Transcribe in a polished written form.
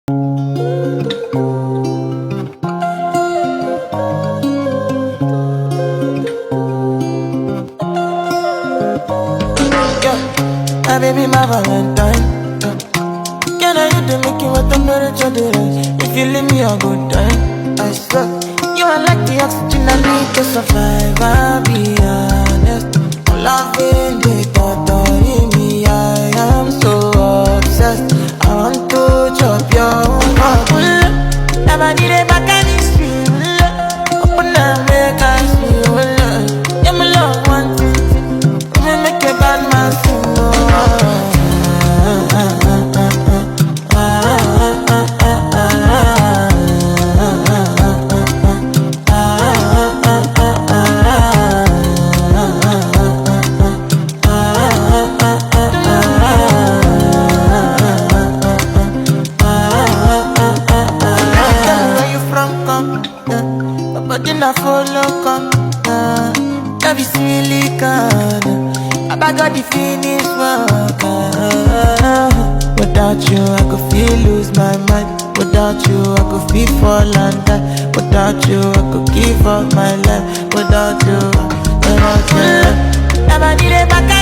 My baby, my Valentine. Can I hit the make you what temperature the rise? If you leave me a good time, I swear. You are like the oxygen I need to survive. I'll be honest. Loving the thought of me, I am so obsessed. I want to chop your heart. Never did it back in the street. Open up, make us feel. Yeah, my love one thing. Me make a bad man sing. But then I follow come, love is really good. I got the finish work. Without you, I could feel lose my mind. Without you, I could feel fall and die. Without you, I could give up my life. Without you, never did it back.